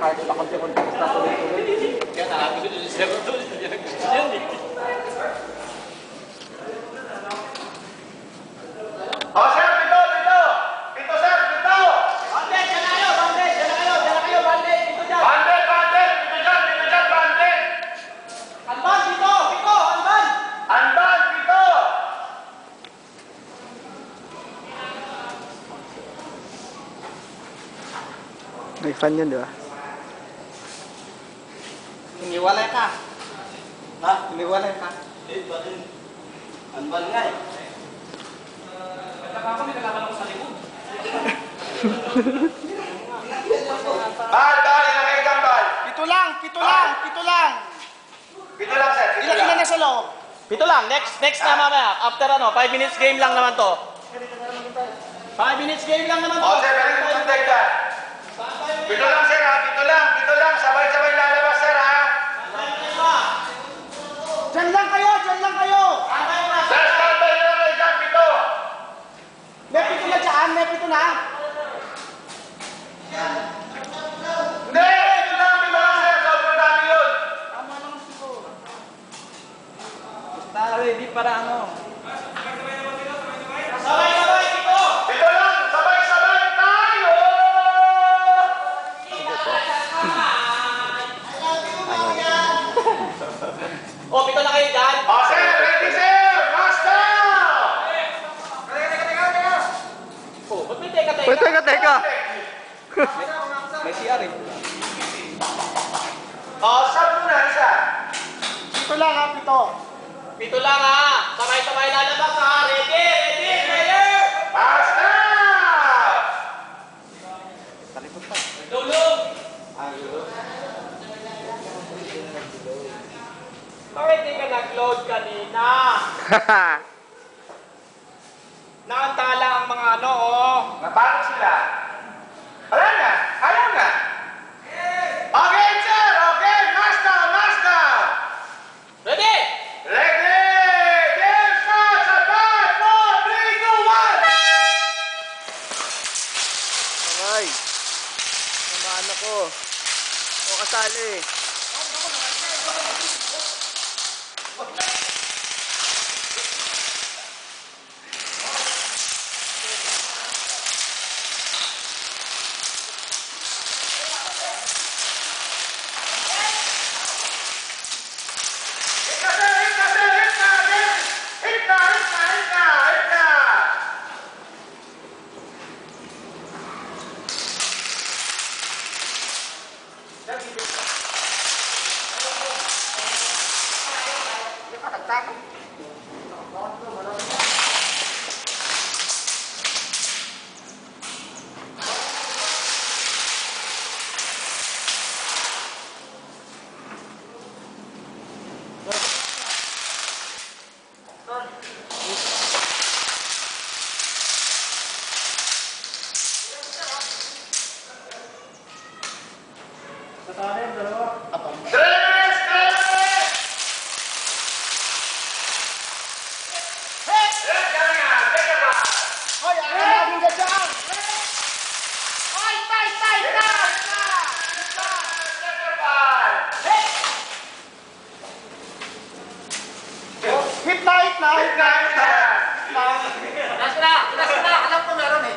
Kahit pakunti-kunti na tuloy-tuloy. Kaya nakabi ko doon sa gusto yan eh. Oh, sir, dito! Dito, sir, dito! Bandit, dyan na kayo, bandit! Dyan na kayo, bandit! Dito dyan! Bandit! Dito dyan, bandit! Anban, dito! Dito, anban! Anban, dito! May fan yun, di ba? Iniwalay ka. Ha? Iniwalay ka? Eh, bakit? Anban nga eh. Ako, may kalaban ako sa likod. Bal, ilang kayo dyan, Bal? Pito lang! Pito lang, sir, pito lang. Ilan na sa loob? Pito lang, next na mamaya. After 5 minutes game lang naman to. 5 minutes game lang naman to. Oh, sir, very good like that. Pito lang, sir, ha? Pito lang. Sabay-sabay lalabas, sir, ha? Diyan lang kayo! Sir, standby na lang kayo dyan, pito. May pito na dyan! May pito na! Hindi, pito lang, sir. Sobrang dami yun. Tama lang siguro. Basta ready para ano. Sabay, pito. Pito lang, sabay-sabay tayo. Oh, pito na kayo dyan. Oh, sir, ready, sir. Master. Oh, ba't may teka? Uy, teka! May CR eh. Oh, sab muna, isa. Pito lang ha, pito! Pito lang ha. Sabay-sabay lalabas ha. Ready, player! Master. Lulog! Bakit di ka nag-load kanina? Naantala ang mga ano, oh. Napagod sila. Ayaw na. Okay, sir. Okay, master. Ready? Ready. Game starts at 5, 4, 3, 2, 1. Aray! Namaan ako. O kasali. Hit na! Last na! Alam ko meron eh.